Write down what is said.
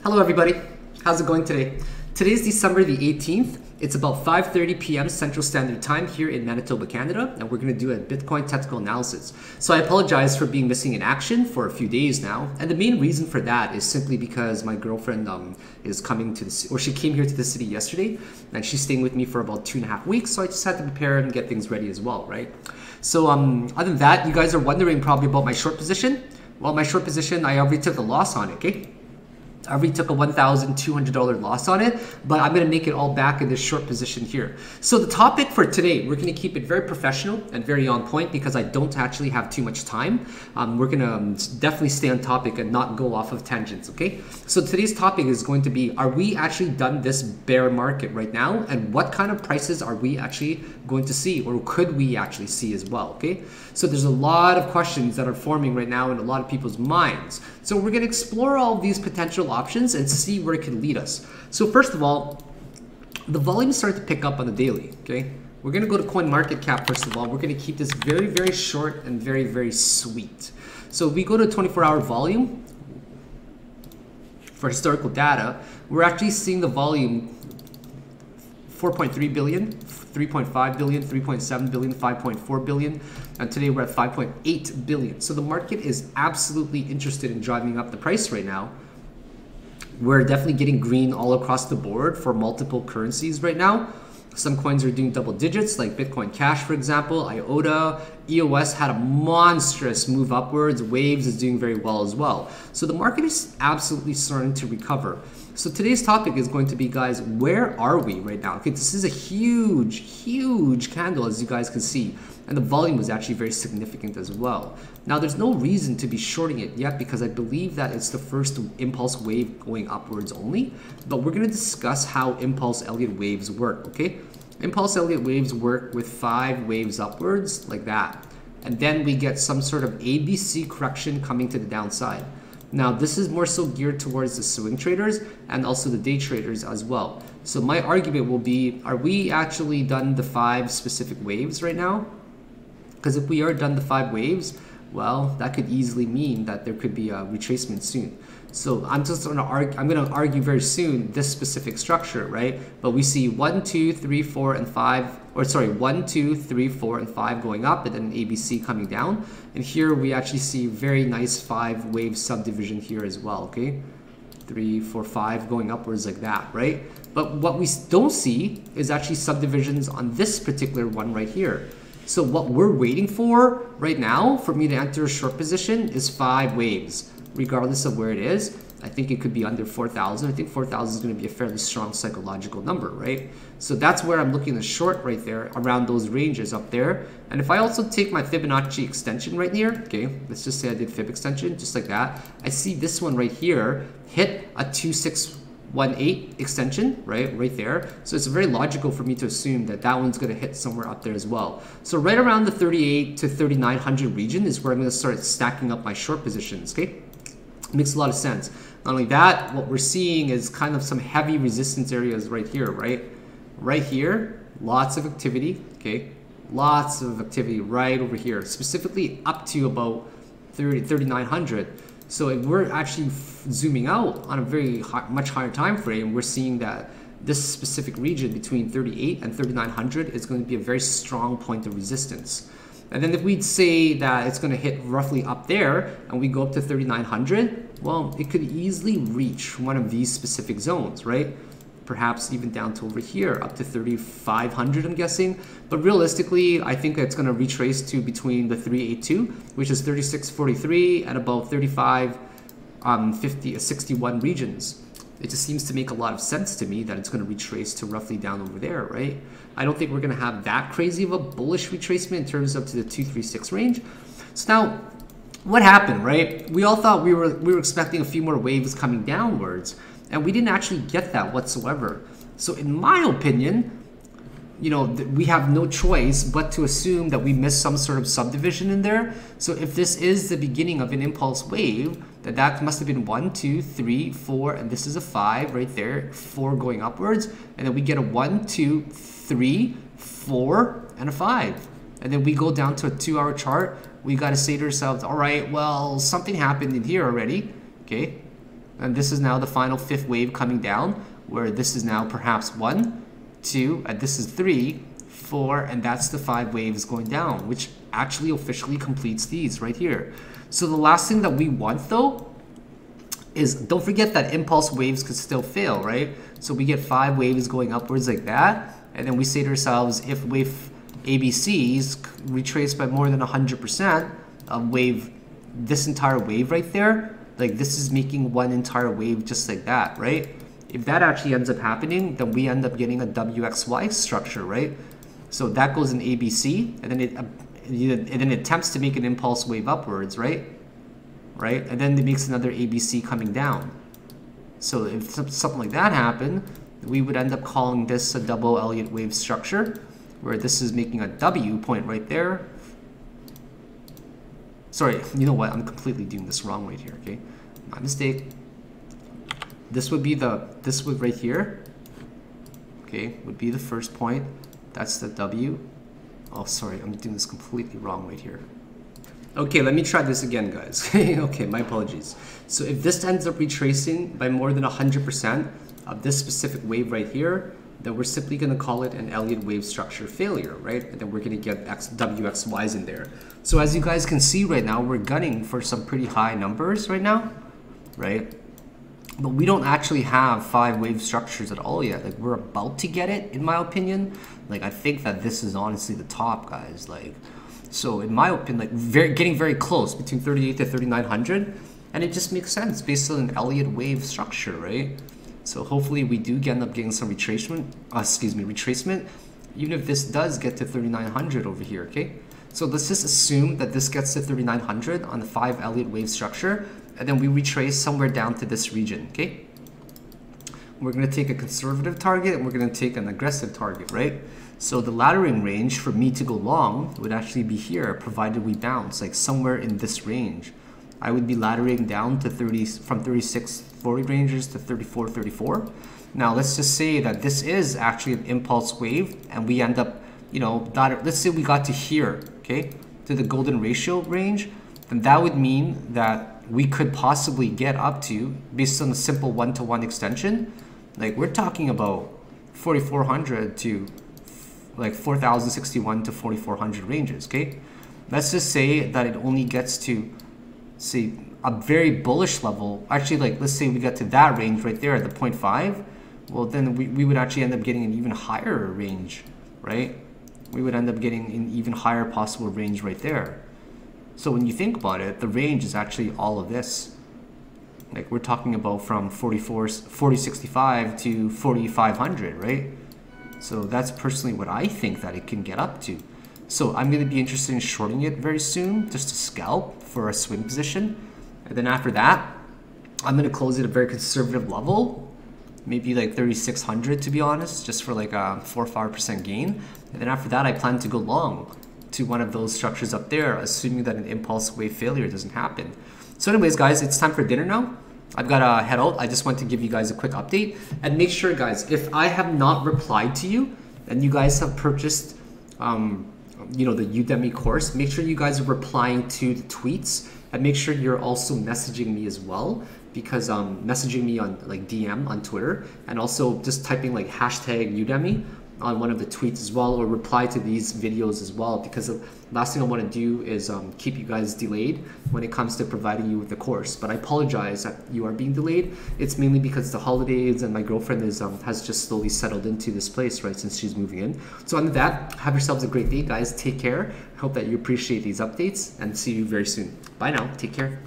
Hello everybody, how's it going today? Today's December the 18th. It's about 5:30 p.m. Central Standard Time here in Manitoba, Canada, and we're going to do a Bitcoin technical analysis. So I apologize for being missing in action for a few days now, and the main reason for that is simply because my girlfriend is coming to the, or she came here to the city yesterday, and she's staying with me for about 2.5 weeks, so I just had to prepare and get things ready as well, right? So other than that, you guys are wondering probably about my short position. Well, my short position, I already took a loss on it, okay? I already took a $1,200 loss on it, but I'm going to make it all back in this short position here. So the topic for today, we're going to keep it very professional and very on point because I don't actually have too much time. We're going to definitely stay on topic and not go off of tangents, okay? So today's topic is going to be, are we actually done this bear market right now? And what kind of prices are we actually going to see, or could we actually see as well, okay? So there's a lot of questions that are forming right now in a lot of people's minds. So we're going to explore all of these potential options and see where it can lead us. So first of all, the volume started to pick up on the daily, okay? We're going to go to CoinMarketCap first of all. We're going to keep this very, very short and very, very sweet. So if we go to 24-hour volume for historical data, we're actually seeing the volume 4.3 billion, 3.5 billion, 3.7 billion, 5.4 billion, and today we're at 5.8 billion. So the market is absolutely interested in driving up the price right now. We're definitely getting green all across the board for multiple currencies right now. Some coins are doing double digits, like Bitcoin Cash, for example, IOTA. EOS had a monstrous move upwards. Waves is doing very well as well. So the market is absolutely starting to recover. So today's topic is going to be, guys, where are we right now? Okay, this is a huge, huge candle, as you guys can see. And the volume was actually very significant as well. Now, there's no reason to be shorting it yet because I believe that it's the first impulse wave going upwards only. But we're going to discuss how impulse Elliott waves work, okay? Impulse Elliott waves work with 5 waves upwards like that. And then we get some sort of ABC correction coming to the downside. Now, this is more so geared towards the swing traders and also the day traders as well. So my argument will be, are we actually done the 5 specific waves right now? Because if we are done the 5 waves, well, that could easily mean that there could be a retracement soon. So I'm going to argue very soon this specific structure, right? But we see 1, 2, 3, 4, and 5, or sorry, 1, 2, 3, 4, and 5 going up, and then ABC coming down. And here we actually see very nice 5 wave subdivision here as well, okay? 3, 4, 5 going upwards like that, right? But what we don't see is actually subdivisions on this particular one right here. So what we're waiting for right now for me to enter a short position is 5 waves, regardless of where it is. I think it could be under 4,000. I think 4,000 is going to be a fairly strong psychological number, right? So that's where I'm looking to short right there, around those ranges up there. And if I also take my Fibonacci extension right here, okay, let's just say I did Fib extension, just like that. I see this one right here hit a 2618 extension, right there. So it's very logical for me to assume that that one's going to hit somewhere up there as well. So right around the 38 to 3900 region is where I'm going to start stacking up my short positions, okay? Makes a lot of sense. Not only that, what we're seeing is kind of some heavy resistance areas right here, right? Right here, lots of activity, okay? Lots of activity right over here, specifically up to about 3900. So if we're actually zooming out on a very much higher time frame, we're seeing that this specific region between 38 and 3900 is going to be a very strong point of resistance. And then if we'd say that it's going to hit roughly up there and we go up to 3900, well, it could easily reach one of these specific zones, right? Perhaps even down to over here, up to 3,500, I'm guessing. But realistically, I think it's going to retrace to between the 382, which is 3643, and about 61 regions. It just seems to make a lot of sense to me that it's going to retrace to roughly down over there, right? I don't think we're going to have that crazy of a bullish retracement in terms of to the 236 range. So now, what happened, right? We all thought we were expecting a few more waves coming downwards, and we didn't actually get that whatsoever. So in my opinion, you know, we have no choice but to assume that we missed some sort of subdivision in there. So if this is the beginning of an impulse wave, that must have been 1, 2, 3, 4, and this is a 5 right there, 4 going upwards, and then we get a 1, 2, 3, 4, and a 5. And then we go down to a 2-hour chart. We got to say to ourselves, all right, well, something happened in here already, okay? And this is now the final 5th wave coming down, where this is now perhaps 1, 2, and this is 3, 4, and that's the 5 waves going down, which actually officially completes these right here. So the last thing that we want though is, don't forget that impulse waves could still fail, right? So we get 5 waves going upwards like that, and then we say to ourselves, if wave ABCs retrace by more than 100% of wave, this entire wave right there, like this is making one entire wave just like that, right? If that actually ends up happening, then we end up getting a WXY structure, right? So that goes in ABC, and then it attempts to make an impulse wave upwards, right? Right? And then it makes another ABC coming down. So if something like that happened, we would end up calling this a double Elliott wave structure, where this is making a W point right there. Sorry, you know what? I'm completely doing this wrong right here, okay? My mistake. This would be this would right here, okay, would be the first point. That's the W. Oh, sorry, I'm doing this completely wrong right here. Okay, let me try this again, guys. Okay, my apologies. So if this ends up retracing by more than 100% of this specific wave right here, then we're simply going to call it an Elliott wave structure failure, right? And then we're going to get WXYs in there. So as you guys can see right now, we're gunning for some pretty high numbers right now, right? But we don't actually have 5 wave structures at all yet. Like, we're about to get it, in my opinion. Like, I think that this is honestly the top, guys. Like, so in my opinion, like getting very close between 38 to 3900, and it just makes sense based on an Elliott wave structure, right? So hopefully we do end up getting some retracement, even if this does get to 3900 over here, okay? So let's just assume that this gets to 3900 on the 5 Elliott wave structure, and then we retrace somewhere down to this region, okay? We're going to take a conservative target and we're going to take an aggressive target, right? So the laddering range for me to go long would actually be here, provided we bounce, like somewhere in this range. I would be laddering down to from 36.40 ranges to 34.34. Now let's just say that this is actually an impulse wave, and we end up, you know, let's say we got to here, okay, to the golden ratio range, then that would mean that we could possibly get up to, based on a simple 1-to-1 extension, like we're talking about 4,400 to like 4,061 to 4,400 ranges, okay? Let's just say that it only gets to, say, a very bullish level. Actually, like, let's say we get to that range right there at the 0.5. Well, then we would actually end up getting an even higher range, right? We would end up getting an even higher possible range right there. So when you think about it, the range is actually all of this. Like, we're talking about from 4065 to 4500, right? So that's personally what I think that it can get up to. So I'm going to be interested in shorting it very soon, just to scalp for a swing position. And then after that, I'm going to close it at a very conservative level, maybe like 3,600 to be honest, just for like a 4 or 5% gain. And then after that, I plan to go long to one of those structures up there, assuming that an impulse wave failure doesn't happen. So anyways, guys, it's time for dinner now. I've got to head out. I just want to give you guys a quick update. And make sure, guys, if I have not replied to you and you guys have purchased you know, the Udemy course, make sure you guys are replying to the tweets, and make sure you're also messaging me as well, because messaging me on like DM on Twitter, and also just typing like hashtag Udemy on one of the tweets as well, or reply to these videos as well, because the last thing I want to do is keep you guys delayed when it comes to providing you with the course. But I apologize that you are being delayed. It's mainly because the holidays and my girlfriend is has just slowly settled into this place, right, since she's moving in. So on that, have yourselves a great day, guys. Take care. Hope that you appreciate these updates, and see you very soon. Bye now. Take care.